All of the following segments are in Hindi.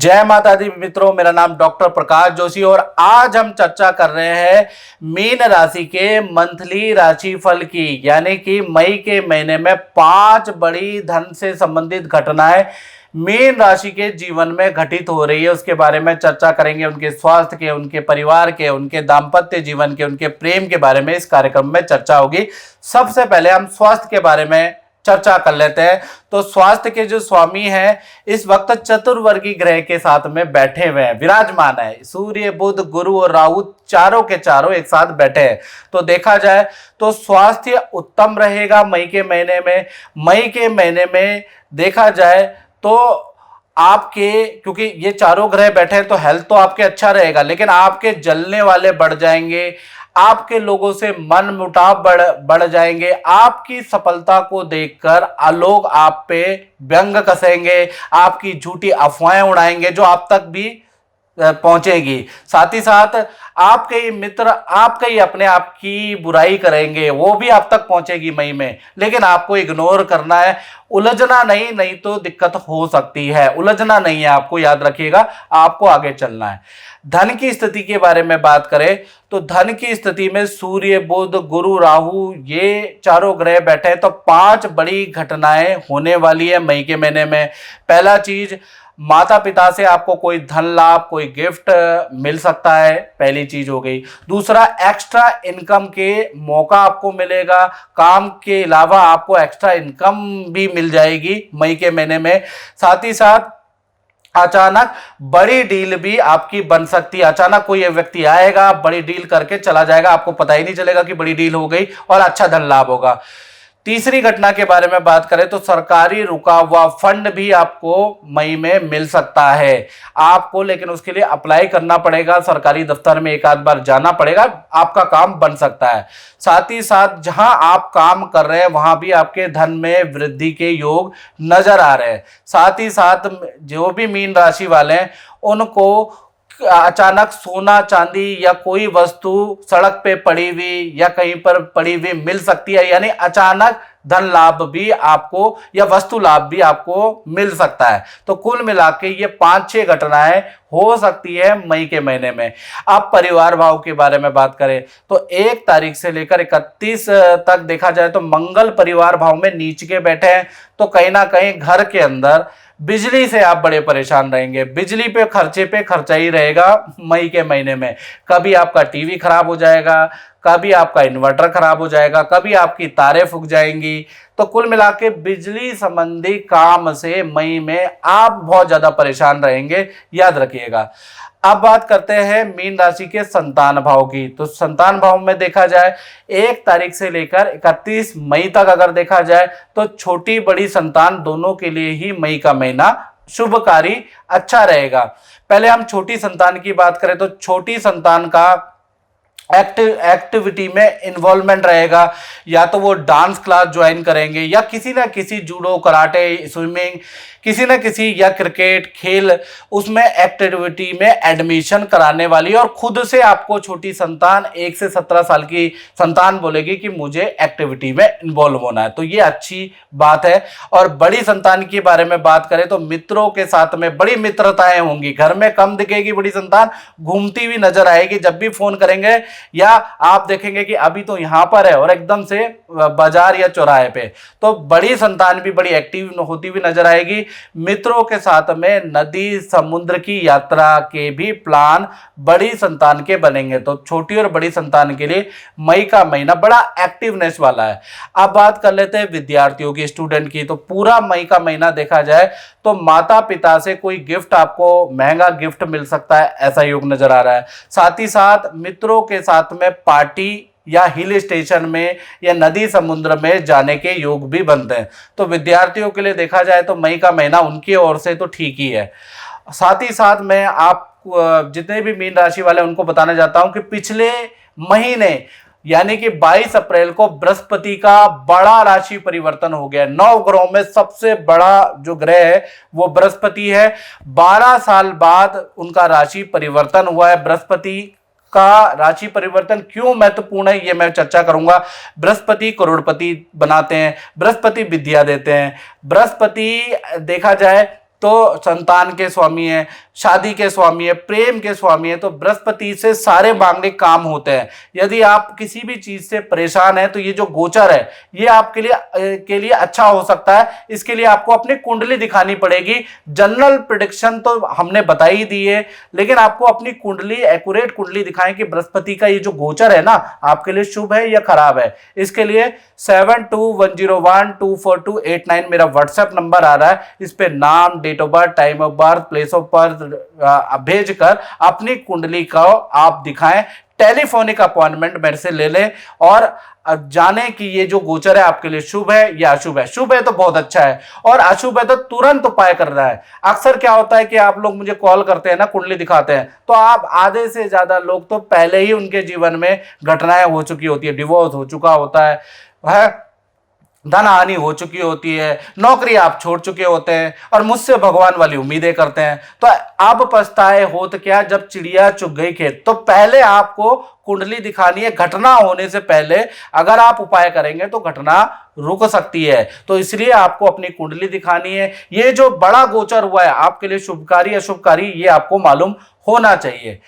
जय माता दी मित्रों, मेरा नाम डॉक्टर प्रकाश जोशी और आज हम चर्चा कर रहे हैं मीन राशि के मंथली राशिफल की, यानी कि मई के महीने में 5 बड़ी धन से संबंधित घटनाएं मीन राशि के जीवन में घटित हो रही है। उसके बारे में चर्चा करेंगे, उनके स्वास्थ्य के, उनके परिवार के, उनके दाम्पत्य जीवन के, उनके प्रेम के बारे में इस कार्यक्रम में चर्चा होगी। सबसे पहले हम स्वास्थ्य के बारे में चर्चा कर लेते हैं। तो स्वास्थ्य के जो स्वामी हैं इस वक्त चतुर्वर्गी ग्रह के साथ में बैठे हुए हैं, विराजमान है। सूर्य, बुध, गुरु और राहु चारों के चारों एक साथ बैठे हैं। तो देखा जाए तो स्वास्थ्य उत्तम रहेगा मई के महीने में। मई के महीने में देखा जाए तो आपके, क्योंकि ये चारों ग्रह बैठे हैं तो हेल्थ तो आपके अच्छा रहेगा, लेकिन आपके जलने वाले बढ़ जाएंगे, आपके लोगों से मन मुटाव बढ़ जाएंगे। आपकी सफलता को देखकर लोग आप पे व्यंग कसेंगे, आपकी झूठी अफवाहें उड़ाएंगे जो आप तक भी पहुंचेगी। साथ ही साथ आपके ही मित्र आपके ही अपने आप की बुराई करेंगे, वो भी आप तक पहुंचेगी मई में, लेकिन आपको इग्नोर करना है, उलझना नहीं तो दिक्कत हो सकती है। उलझना नहीं है, आपको याद रखिएगा, आपको आगे चलना है। धन की स्थिति के बारे में बात करें तो धन की स्थिति में सूर्य, बुध, गुरु, राहु ये चारों ग्रह बैठे हैं। तो 5 बड़ी घटनाएं होने वाली है मई के महीने में। पहला चीज, माता पिता से आपको कोई धन लाभ, कोई गिफ्ट मिल सकता है, पहली चीज हो गई। दूसरा, एक्स्ट्रा इनकम के मौका आपको मिलेगा, काम के अलावा आपको एक्स्ट्रा इनकम भी मिल जाएगी मई के महीने में। साथ ही साथ अचानक बड़ी डील भी आपकी बन सकती है। अचानक कोई व्यक्ति आएगा, बड़ी डील करके चला जाएगा, आपको पता ही नहीं चलेगा कि बड़ी डील हो गई और अच्छा धन लाभ होगा। तीसरी घटना के बारे में बात करें तो सरकारी रुका हुआ फंड भी आपको मई में मिल सकता है आपको, लेकिन उसके लिए अप्लाई करना पड़ेगा, सरकारी दफ्तर में एक आध बार जाना पड़ेगा, आपका काम बन सकता है। साथ ही साथ जहां आप काम कर रहे हैं वहां भी आपके धन में वृद्धि के योग नजर आ रहे हैं। साथ ही साथ जो भी मीन राशि वाले हैं उनको अचानक सोना चांदी या कोई वस्तु सड़क पे पड़ी हुई या कहीं पर पड़ी हुई मिल सकती है, यानी अचानक धन लाभ भी आपको या वस्तु लाभ भी आपको मिल सकता है। तो कुल मिला के ये 5-6 घटनाएं हो सकती है मई के महीने में। अब परिवार भाव के बारे में बात करें तो 1 तारीख से लेकर 31 तक देखा जाए तो मंगल परिवार भाव में नीच के बैठे हैं। तो कहीं ना कहीं घर के अंदर बिजली से आप बड़े परेशान रहेंगे, बिजली पे खर्चा ही रहेगा मई के महीने में। कभी आपका टीवी खराब हो जाएगा, कभी आपका इन्वर्टर खराब हो जाएगा, कभी आपकी तारें फूक जाएंगी। तो कुल मिला के बिजली संबंधी काम से मई में आप बहुत ज्यादा परेशान रहेंगे, याद रखिएगा। अब बात करते हैं मीन राशि के संतान भाव की। तो संतान भाव में देखा जाए 1 तारीख से लेकर 31 मई तक अगर देखा जाए तो छोटी बड़ी संतान दोनों के लिए ही मई का महीना शुभकारी अच्छा रहेगा। पहले हम छोटी संतान की बात करें तो छोटी संतान का एक्टिविटी में इन्वॉल्वमेंट रहेगा, या तो वो डांस क्लास ज्वाइन करेंगे या किसी ना किसी जूडो, कराटे, स्विमिंग, किसी ना किसी या क्रिकेट खेल, उसमें एक्टिविटी में एडमिशन कराने वाली। और खुद से आपको छोटी संतान 1 से 17 साल की संतान बोलेगी कि मुझे एक्टिविटी में इन्वॉल्व होना है, तो ये अच्छी बात है। और बड़ी संतान के बारे में बात करें तो मित्रों के साथ में बड़ी मित्रताएं होंगी, घर में कम दिखेगी बड़ी संतान, घूमती हुई नजर आएगी। जब भी फोन करेंगे या आप देखेंगे कि अभी तो यहां पर है और एकदम से बाजार या चौराहे पे, तो बड़ी संतान भी बड़ी एक्टिव होती हुई नजर आएगी। मित्रों के साथ में नदी समुद्र की यात्रा के भी प्लान बड़ी संतान के बनेंगे। तो छोटी और बड़ी संतान के लिए मई का महीना बड़ा एक्टिवनेस वाला है। अब बात कर लेते हैं विद्यार्थियों की, स्टूडेंट की। तो पूरा मई का महीना देखा जाए तो माता पिता से कोई गिफ्ट, आपको महंगा गिफ्ट मिल सकता है, ऐसा योग नजर आ रहा है। साथ ही साथ मित्रों के साथ में पार्टी या हिल स्टेशन में या नदी समुद्र में जाने के योग भी बनते हैं। तो विद्यार्थियों के लिए देखा जाए तो मई का महीना उनकी ओर से तो ठीक ही है। साथ ही साथ मैं आप जितने भी मीन राशि वाले उनको बताना चाहता हूं कि पिछले महीने यानी कि 22 अप्रैल को बृहस्पति का बड़ा राशि परिवर्तन हो गया। 9 ग्रहों में सबसे बड़ा जो ग्रह है वो बृहस्पति है। 12 साल बाद उनका राशि परिवर्तन हुआ है। बृहस्पति का राशि परिवर्तन क्यों महत्वपूर्ण है ये मैं चर्चा करूंगा। बृहस्पति करोड़पति बनाते हैं, बृहस्पति विद्या देते हैं, बृहस्पति देखा जाए तो संतान के स्वामी हैं, शादी के स्वामी है, प्रेम के स्वामी है, तो बृहस्पति से सारे मांगलिक काम होते हैं। यदि आप किसी भी चीज से परेशान है तो ये जो गोचर है ये आपके लिए अच्छा हो सकता है। इसके लिए आपको अपनी कुंडली दिखानी पड़ेगी। जनरल प्रेडिक्शन तो हमने बता ही दी है, लेकिन आपको अपनी कुंडली, एक्यूरेट कुंडली दिखाएं कि बृहस्पति का ये जो गोचर है ना आपके लिए शुभ है या खराब है। इसके लिए 7210124289 मेरा व्हाट्सएप नंबर आ रहा है। इस पे नाम, date of birth, time of birth, place of birth भेजकर अपनी कुंडली को आप दिखाएं। टेलीफोनिक अपॉइंटमेंट मेरे से ले लें और जाने कि ये जो गोचर है आपके लिए शुभ है या अशुभ है। शुभ है तो बहुत अच्छा है, और अशुभ है तो तुरंत उपाय कर रहा है। अक्सर क्या होता है कि आप लोग मुझे कॉल करते हैं ना, कुंडली दिखाते हैं, तो आप आधे से ज्यादा लोग तो पहले ही उनके जीवन में घटनाएं हो चुकी होती है, डिवोर्स हो चुका होता है, धन हानि हो चुकी होती है, नौकरी आप छोड़ चुके होते हैं और मुझसे भगवान वाली उम्मीदें करते हैं। तो अब पछताए हो तो क्या, जब चिड़िया चुग गई खेत। तो पहले आपको कुंडली दिखानी है, घटना होने से पहले अगर आप उपाय करेंगे तो घटना रुक सकती है। तो इसलिए आपको अपनी कुंडली दिखानी है। ये जो बड़ा गोचर हुआ है आपके लिए शुभकारी अशुभकारी, ये आपको मालूम होना चाहिए।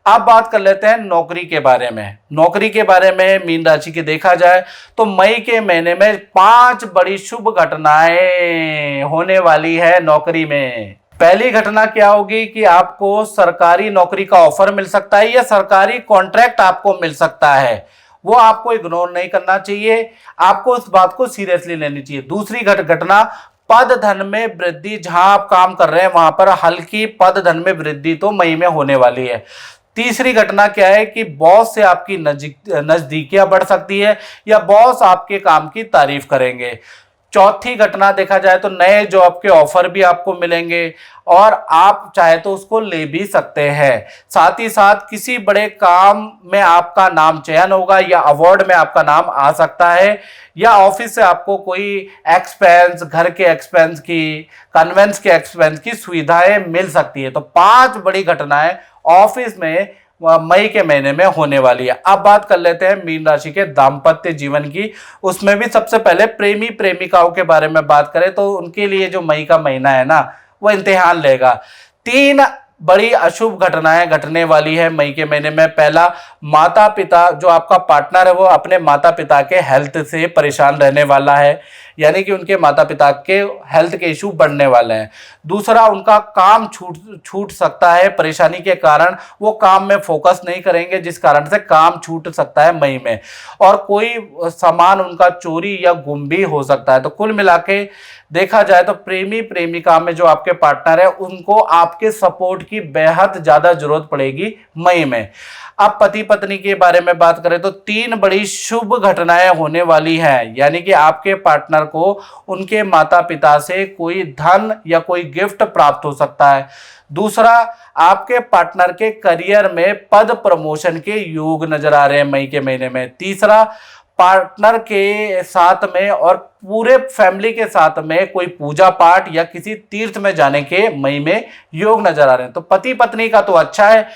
अब बात कर लेते हैं नौकरी के बारे में। नौकरी के बारे में मीन राशि के देखा जाए तो मई के महीने में 5 बड़ी शुभ घटनाएं होने वाली है नौकरी में। पहली घटना क्या होगी कि आपको सरकारी नौकरी का ऑफर मिल सकता है या सरकारी कॉन्ट्रैक्ट आपको मिल सकता है। वो आपको इग्नोर नहीं करना चाहिए, आपको उस बात को सीरियसली लेनी चाहिए। दूसरी घटना, पद धन में वृद्धि। जहां आप काम कर रहे हैं वहां पर हल्की पद धन में वृद्धि तो मई में होने वाली है। तीसरी घटना क्या है कि बॉस से आपकी नजदीकियां बढ़ सकती है या बॉस आपके काम की तारीफ करेंगे। चौथी घटना देखा जाए तो नए जॉब के ऑफर भी आपको मिलेंगे और आप चाहे तो उसको ले भी सकते हैं। साथ ही साथ किसी बड़े काम में आपका नाम चयन होगा या अवार्ड में आपका नाम आ सकता है, या ऑफिस से आपको कोई एक्सपेंस, घर के एक्सपेंस की, कन्वेंस के एक्सपेंस की सुविधाएं मिल सकती है। तो 5 बड़ी घटनाएं ऑफिस में मई के महीने में होने वाली है। अब बात कर लेते हैं मीन राशि के दाम्पत्य जीवन की। उसमें भी सबसे पहले प्रेमी प्रेमिकाओं के बारे में बात करें तो उनके लिए जो मई का महीना है ना, वो इम्तिहान लेगा। 3 बड़ी अशुभ घटनाएं घटने वाली है मई के महीने में। पहला, माता पिता, जो आपका पार्टनर है वो अपने माता पिता के हेल्थ से परेशान रहने वाला है, यानी कि उनके माता पिता के हेल्थ के इशू बढ़ने वाले हैं। दूसरा, उनका काम छूट सकता है, परेशानी के कारण वो काम में फोकस नहीं करेंगे, जिस कारण से काम छूट सकता है मई में। और कोई सामान उनका चोरी या गुम भी हो सकता है। तो कुल मिला के देखा जाए तो प्रेमी प्रेमिका में जो आपके पार्टनर है उनको आपके सपोर्ट की बेहद ज्यादा जरूरत पड़ेगी मई में। अब पति पत्नी के बारे में बात करें तो 3 बड़ी शुभ घटनाएं होने वाली हैं, यानी कि आपके पार्टनर को उनके माता पिता से कोई धन या कोई गिफ्ट प्राप्त हो सकता है। दूसरा, आपके पार्टनर के करियर में पद प्रमोशन के योग नजर आ रहे हैं मई के महीने में। तीसरा, पार्टनर के साथ में और पूरे फैमिली के साथ में कोई पूजा पाठ या किसी तीर्थ में जाने के मई में योग नजर आ रहे हैं। तो पति पत्नी का तो अच्छा है,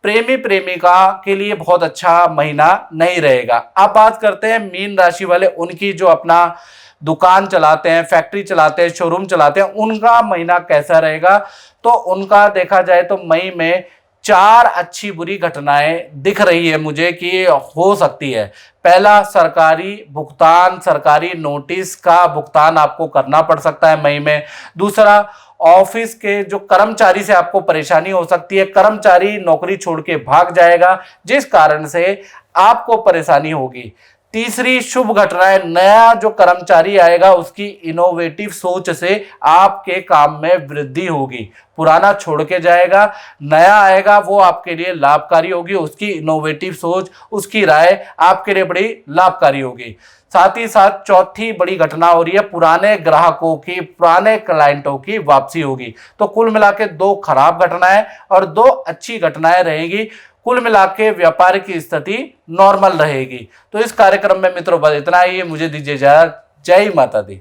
प्रेमी प्रेमिका के लिए बहुत अच्छा महीना नहीं रहेगा। अब बात करते हैं मीन राशि वाले, उनकी जो अपना दुकान चलाते हैं, फैक्ट्री चलाते हैं, शोरूम चलाते हैं, उनका महीना कैसा रहेगा। तो उनका देखा जाए तो मई में 4 अच्छी बुरी घटनाएं दिख रही है मुझे कि हो सकती है। पहला, सरकारी भुगतान, सरकारी नोटिस का भुगतान आपको करना पड़ सकता है मई में। दूसरा, ऑफिस के जो कर्मचारी से आपको परेशानी हो सकती है, कर्मचारी नौकरी छोड़ के भाग जाएगा जिस कारण से आपको परेशानी होगी। तीसरी शुभ घटना है, नया जो कर्मचारी आएगा उसकी इनोवेटिव सोच से आपके काम में वृद्धि होगी। पुराना छोड़ के जाएगा, नया आएगा, वो आपके लिए लाभकारी होगी। उसकी इनोवेटिव सोच, उसकी राय आपके लिए बड़ी लाभकारी होगी। साथ ही साथ चौथी बड़ी घटना हो रही है, पुराने ग्राहकों की, पुराने क्लाइंटों की वापसी होगी। तो कुल मिला के 2 खराब घटनाएं और 2 अच्छी घटनाएं रहेगी। कुल मिला के व्यापार की स्थिति नॉर्मल रहेगी। तो इस कार्यक्रम में मित्रों बस इतना ही। मुझे दीजिए इजाजत। जय माता दी।